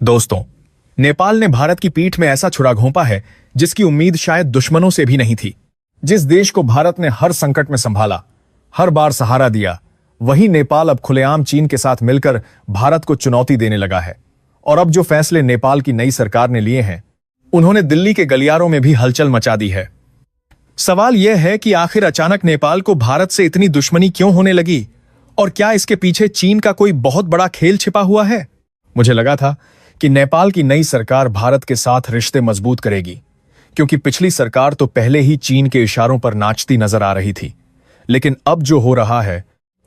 दोस्तों, नेपाल ने भारत की पीठ में ऐसा छुरा घोंपा है जिसकी उम्मीद शायद दुश्मनों से भी नहीं थी। जिस देश को भारत ने हर संकट में संभाला, हर बार सहारा दिया, वही नेपाल अब खुलेआम चीन के साथ मिलकर भारत को चुनौती देने लगा है। और अब जो फैसले नेपाल की नई सरकार ने लिए हैं, उन्होंने दिल्ली के गलियारों में भी हलचल मचा दी है। सवाल यह है कि आखिर अचानक नेपाल को भारत से इतनी दुश्मनी क्यों होने लगी, और क्या इसके पीछे चीन का कोई बहुत बड़ा खेल छिपा हुआ है? मुझे लगा था कि नेपाल की नई सरकार भारत के साथ रिश्ते मजबूत करेगी, क्योंकि पिछली सरकार तो पहले ही चीन के इशारों पर नाचती नजर आ रही थी। लेकिन अब जो हो रहा है,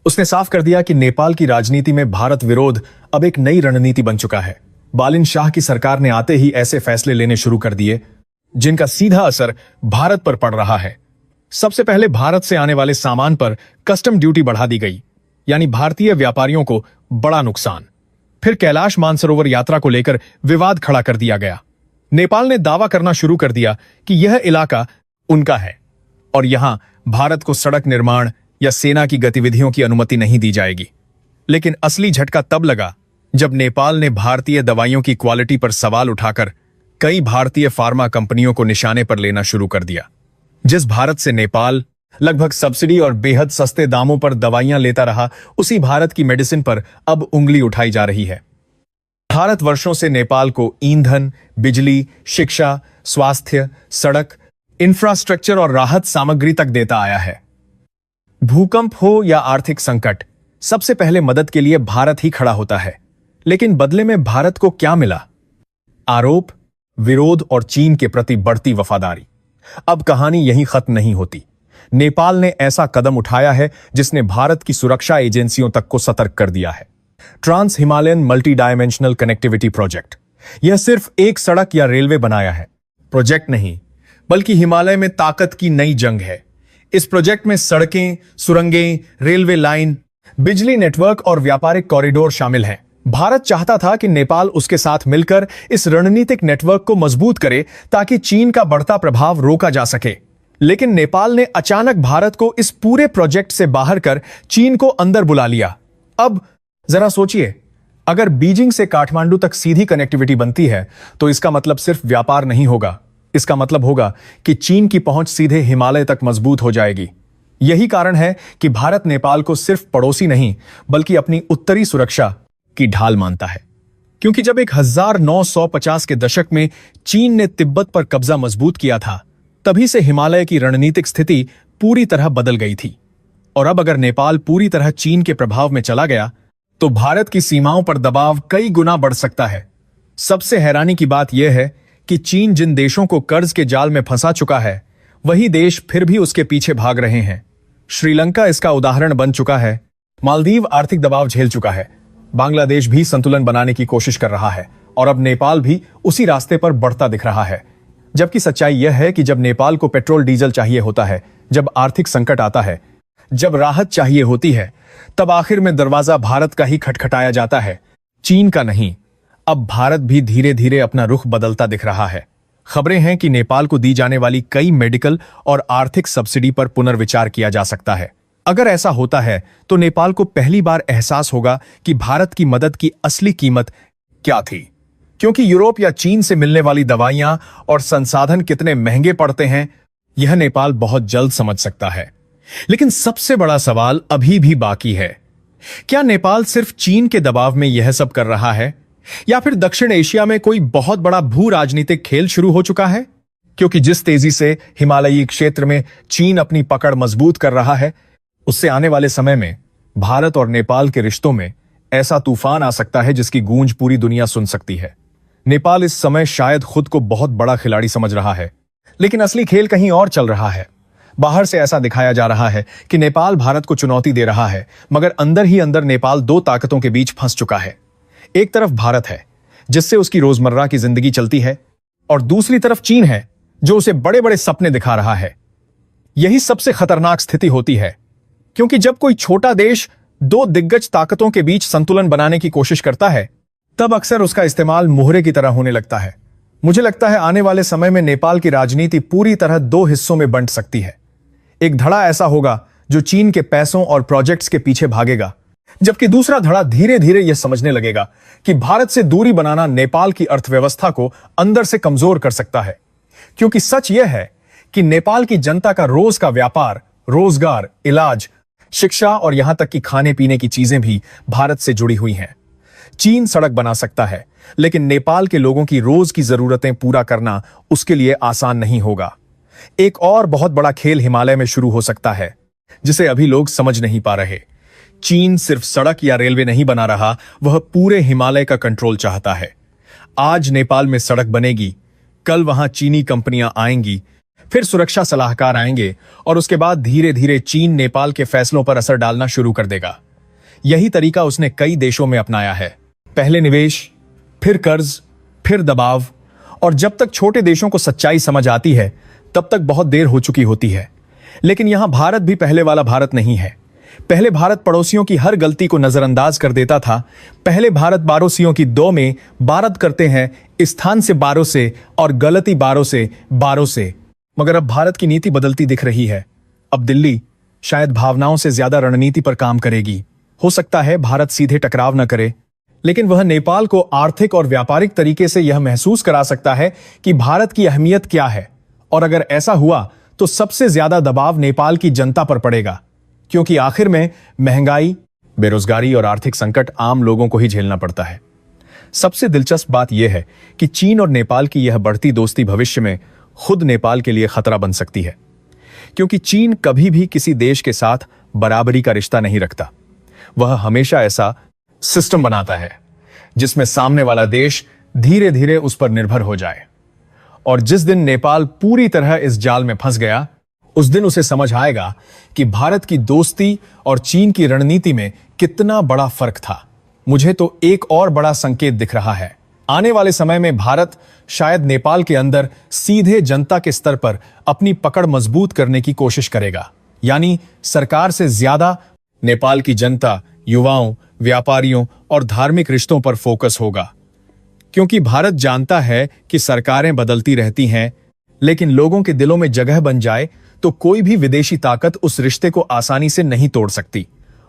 उसने साफ कर दिया कि नेपाल की राजनीति में भारत विरोध अब एक नई रणनीति बन चुका है। बालिन शाह की सरकार ने आते ही ऐसे फैसले लेने शुरू कर दिए जिनका सीधा असर भारत पर पड़ रहा है। सबसे पहले भारत से आने वाले सामान पर कस्टम ड्यूटी बढ़ा दी गई, यानी भारतीय व्यापारियों को बड़ा नुकसान। फिर कैलाश मानसरोवर यात्रा को लेकर विवाद खड़ा कर दिया गया। नेपाल ने दावा करना शुरू कर दिया कि यह इलाका उनका है और यहां भारत को सड़क निर्माण या सेना की गतिविधियों की अनुमति नहीं दी जाएगी। लेकिन असली झटका तब लगा जब नेपाल ने भारतीय दवाइयों की क्वालिटी पर सवाल उठाकर कई भारतीय फार्मा कंपनियों को निशाने पर लेना शुरू कर दिया। जिस भारत से नेपाल लगभग सब्सिडी और बेहद सस्ते दामों पर दवाइयां लेता रहा, उसी भारत की मेडिसिन पर अब उंगली उठाई जा रही है। भारत वर्षों से नेपाल को ईंधन, बिजली, शिक्षा, स्वास्थ्य, सड़क, इंफ्रास्ट्रक्चर और राहत सामग्री तक देता आया है। भूकंप हो या आर्थिक संकट, सबसे पहले मदद के लिए भारत ही खड़ा होता है। लेकिन बदले में भारत को क्या मिला? आरोप, विरोध और चीन के प्रति बढ़ती वफादारी। अब कहानी यहीं खत्म नहीं होती। नेपाल ने ऐसा कदम उठाया है जिसने भारत की सुरक्षा एजेंसियों तक को सतर्क कर दिया है। Trans Himalayan multi dimensional connectivity project. यह सिर्फ एक सड़क या रेलवे बनाया है, प्रोजेक्ट नहीं, बल्कि हिमालय में ताकत की नई जंग है। इस प्रोजेक्ट में सड़कें, सुरंगें, रेलवे लाइन, बिजली नेटवर्क और व्यापारिक कॉरिडोर शामिल हैं। भारत चाहता था कि नेपाल उसके साथ मिलकर इस रणनीतिक नेटवर्क को मजबूत करे ताकि चीन का बढ़ता प्रभाव रोका जा सके। लेकिन नेपाल ने अचानक भारत को इस पूरे प्रोजेक्ट से बाहर कर चीन को अंदर बुला लिया। अब जरा सोचिए, अगर बीजिंग से काठमांडू तक सीधी कनेक्टिविटी बनती है तो इसका मतलब सिर्फ व्यापार नहीं होगा। इसका मतलब होगा कि चीन की पहुंच सीधे हिमालय तक मजबूत हो जाएगी। यही कारण है कि भारत नेपाल को सिर्फ पड़ोसी नहीं, बल्कि अपनी उत्तरी सुरक्षा की ढाल मानता है। क्योंकि जब 1950 के दशक में चीन ने तिब्बत पर कब्जा मजबूत किया था, तभी से हिमालय की रणनीतिक स्थिति पूरी तरह बदल गई थी। और अब अगर नेपाल पूरी तरह चीन के प्रभाव में चला गया तो भारत की सीमाओं पर दबाव कई गुना बढ़ सकता है। सबसे हैरानी की बात यह है कि चीन जिन देशों को कर्ज के जाल में फंसा चुका है, वही देश फिर भी उसके पीछे भाग रहे हैं। श्रीलंका इसका उदाहरण बन चुका है। मालदीव आर्थिक दबाव झेल चुका है। बांग्लादेश भी संतुलन बनाने की कोशिश कर रहा है और अब नेपाल भी उसी रास्ते पर बढ़ता दिख रहा है। जबकि सच्चाई यह है कि जब नेपाल को पेट्रोल डीजल चाहिए होता है, जब आर्थिक संकट आता है, जब राहत चाहिए होती है, तब आखिर में दरवाजा भारत का ही खटखटाया जाता है, चीन का नहीं। अब भारत भी धीरे धीरे अपना रुख बदलता दिख रहा है। खबरें हैं कि नेपाल को दी जाने वाली कई मेडिकल और आर्थिक सब्सिडी पर पुनर्विचार किया जा सकता है। अगर ऐसा होता है तो नेपाल को पहली बार एहसास होगा कि भारत की मदद की असली कीमत क्या थी, क्योंकि यूरोप या चीन से मिलने वाली दवाइयां और संसाधन कितने महंगे पड़ते हैं, यह नेपाल बहुत जल्द समझ सकता है। लेकिन सबसे बड़ा सवाल अभी भी बाकी है। क्या नेपाल सिर्फ चीन के दबाव में यह सब कर रहा है, या फिर दक्षिण एशिया में कोई बहुत बड़ा भू राजनीतिक खेल शुरू हो चुका है? क्योंकि जिस तेजी से हिमालयी क्षेत्र में चीन अपनी पकड़ मजबूत कर रहा है, उससे आने वाले समय में भारत और नेपाल के रिश्तों में ऐसा तूफान आ सकता है जिसकी गूंज पूरी दुनिया सुन सकती है। नेपाल इस समय शायद खुद को बहुत बड़ा खिलाड़ी समझ रहा है, लेकिन असली खेल कहीं और चल रहा है। बाहर से ऐसा दिखाया जा रहा है कि नेपाल भारत को चुनौती दे रहा है, मगर अंदर ही अंदर नेपाल दो ताकतों के बीच फंस चुका है। एक तरफ भारत है जिससे उसकी रोजमर्रा की जिंदगी चलती है, और दूसरी तरफ चीन है जो उसे बड़े बड़े सपने दिखा रहा है। यही सबसे खतरनाक स्थिति होती है, क्योंकि जब कोई छोटा देश दो दिग्गज ताकतों के बीच संतुलन बनाने की कोशिश करता है, तब अक्सर उसका इस्तेमाल मोहरे की तरह होने लगता है। मुझे लगता है आने वाले समय में नेपाल की राजनीति पूरी तरह दो हिस्सों में बंट सकती है। एक धड़ा ऐसा होगा जो चीन के पैसों और प्रोजेक्ट्स के पीछे भागेगा, जबकि दूसरा धड़ा धीरे धीरे यह समझने लगेगा कि भारत से दूरी बनाना नेपाल की अर्थव्यवस्था को अंदर से कमजोर कर सकता है। क्योंकि सच यह है कि नेपाल की जनता का रोज का व्यापार, रोजगार, इलाज, शिक्षा और यहां तक कि खाने पीने की चीजें भी भारत से जुड़ी हुई हैं। चीन सड़क बना सकता है, लेकिन नेपाल के लोगों की रोज की जरूरतें पूरा करना उसके लिए आसान नहीं होगा। एक और बहुत बड़ा खेल हिमालय में शुरू हो सकता है, जिसे अभी लोग समझ नहीं पा रहे। चीन सिर्फ सड़क या रेलवे नहीं बना रहा, वह पूरे हिमालय का कंट्रोल चाहता है। आज नेपाल में सड़क बनेगी, कल वहां चीनी कंपनियां आएंगी, फिर सुरक्षा सलाहकार आएंगे और उसके बाद धीरे धीरे चीन नेपाल के फैसलों पर असर डालना शुरू कर देगा। यही तरीका उसने कई देशों में अपनाया है। पहले निवेश, फिर कर्ज, फिर दबाव, और जब तक छोटे देशों को सच्चाई समझ आती है तब तक बहुत देर हो चुकी होती है। लेकिन यहां भारत भी पहले वाला भारत नहीं है। पहले भारत पड़ोसियों की हर गलती को नजरअंदाज कर देता था। पहले भारत बारोसियों की दो में बारत करते हैं, स्थान से बारों से और गलती बारों से। मगर अब भारत की नीति बदलती दिख रही है। अब दिल्ली शायद भावनाओं से ज्यादा रणनीति पर काम करेगी। हो सकता है भारत सीधे टकराव न करे, लेकिन वह नेपाल को आर्थिक और व्यापारिक तरीके से यह महसूस करा सकता है कि भारत की अहमियत क्या है। और अगर ऐसा हुआ तो सबसे ज्यादा दबाव नेपाल की जनता पर पड़ेगा, क्योंकि आखिर में महंगाई, बेरोजगारी और आर्थिक संकट आम लोगों को ही झेलना पड़ता है। सबसे दिलचस्प बात यह है कि चीन और नेपाल की यह बढ़ती दोस्ती भविष्य में खुद नेपाल के लिए खतरा बन सकती है, क्योंकि चीन कभी भी किसी देश के साथ बराबरी का रिश्ता नहीं रखता। वह हमेशा ऐसा सिस्टम बनाता है जिसमें सामने वाला देश धीरे धीरे उस पर निर्भर हो जाए। और जिस दिन नेपाल पूरी तरह इस जाल में फंस गया, उस दिन उसे समझ आएगा कि भारत की दोस्ती और चीन की रणनीति में कितना बड़ा फर्क था। मुझे तो एक और बड़ा संकेत दिख रहा है। आने वाले समय में भारत शायद नेपाल के अंदर सीधे जनता के स्तर पर अपनी पकड़ मजबूत करने की कोशिश करेगा। यानी सरकार से ज्यादा नेपाल की जनता, युवाओं, व्यापारियों और धार्मिक रिश्तों पर फोकस होगा। क्योंकि भारत जानता है कि सरकारें बदलती रहती हैं, लेकिन लोगों के दिलों में जगह बन जाए तो कोई भी विदेशी ताकत उस रिश्ते को आसानी से नहीं तोड़ सकती।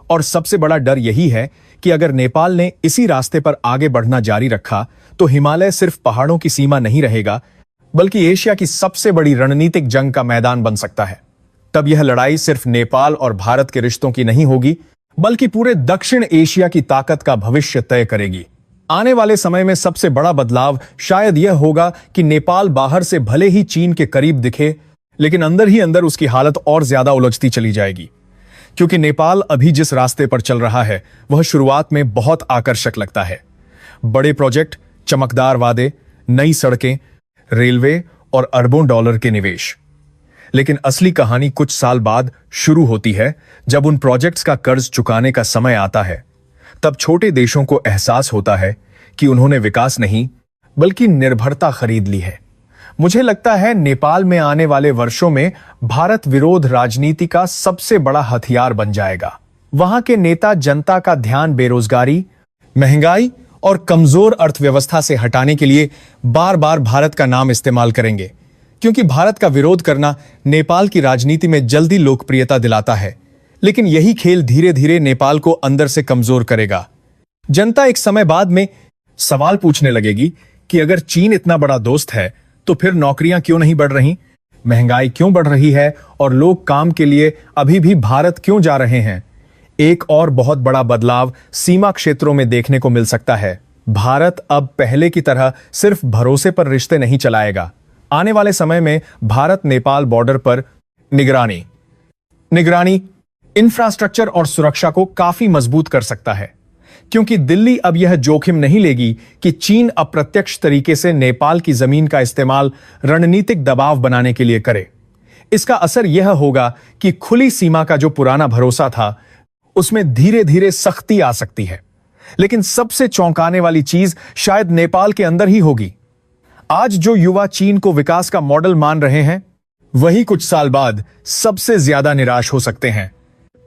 और सबसे बड़ा डर यही है कि अगर नेपाल ने इसी रास्ते पर आगे बढ़ना जारी रखा तो हिमालय सिर्फ पहाड़ों की सीमा नहीं रहेगा, बल्कि एशिया की सबसे बड़ी रणनीतिक जंग का मैदान बन सकता है। तब यह लड़ाई सिर्फ नेपाल और भारत के रिश्तों की नहीं होगी, बल्कि पूरे दक्षिण एशिया की ताकत का भविष्य तय करेगी। आने वाले समय में सबसे बड़ा बदलाव शायद यह होगा कि नेपाल बाहर से भले ही चीन के करीब दिखे, लेकिन अंदर ही अंदर उसकी हालत और ज्यादा उलझती चली जाएगी। क्योंकि नेपाल अभी जिस रास्ते पर चल रहा है वह शुरुआत में बहुत आकर्षक लगता है। बड़े प्रोजेक्ट, चमकदार वादे, नई सड़कें, रेलवे और अरबों डॉलर के निवेश। लेकिन असली कहानी कुछ साल बाद शुरू होती है, जब उन प्रोजेक्ट्स का कर्ज चुकाने का समय आता है। तब छोटे देशों को एहसास होता है कि उन्होंने विकास नहीं बल्कि निर्भरता खरीद ली है। मुझे लगता है नेपाल में आने वाले वर्षों में भारत विरोध राजनीति का सबसे बड़ा हथियार बन जाएगा। वहां के नेता जनता का ध्यान बेरोजगारी, महंगाई और कमजोर अर्थव्यवस्था से हटाने के लिए बार बार भारत का नाम इस्तेमाल करेंगे, क्योंकि भारत का विरोध करना नेपाल की राजनीति में जल्दी लोकप्रियता दिलाता है। लेकिन यही खेल धीरे धीरे नेपाल को अंदर से कमजोर करेगा। जनता एक समय बाद में सवाल पूछने लगेगी कि अगर चीन इतना बड़ा दोस्त है तो फिर नौकरियां क्यों नहीं बढ़ रही, महंगाई क्यों बढ़ रही है और लोग काम के लिए अभी भी भारत क्यों जा रहे हैं। एक और बहुत बड़ा बदलाव सीमा क्षेत्रों में देखने को मिल सकता है। भारत अब पहले की तरह सिर्फ भरोसे पर रिश्ते नहीं चलाएगा। आने वाले समय में भारत नेपाल बॉर्डर पर निगरानी, इंफ्रास्ट्रक्चर और सुरक्षा को काफी मजबूत कर सकता है, क्योंकि दिल्ली अब यह जोखिम नहीं लेगी कि चीन अप्रत्यक्ष तरीके से नेपाल की जमीन का इस्तेमाल रणनीतिक दबाव बनाने के लिए करे। इसका असर यह होगा कि खुली सीमा का जो पुराना भरोसा था उसमें धीरे धीरे सख्ती आ सकती है। लेकिन सबसे चौंकाने वाली चीज शायद नेपाल के अंदर ही होगी। आज जो युवा चीन को विकास का मॉडल मान रहे हैं, वही कुछ साल बाद सबसे ज्यादा निराश हो सकते हैं,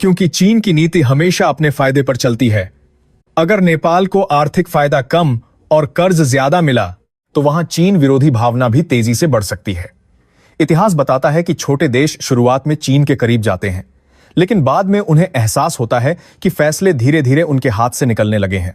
क्योंकि चीन की नीति हमेशा अपने फायदे पर चलती है। अगर नेपाल को आर्थिक फायदा कम और कर्ज ज्यादा मिला तो वहां चीन विरोधी भावना भी तेजी से बढ़ सकती है। इतिहास बताता है कि छोटे देश शुरुआत में चीन के करीब जाते हैं, लेकिन बाद में उन्हें एहसास होता है कि फैसले धीरे धीरे उनके हाथ से निकलने लगे हैं।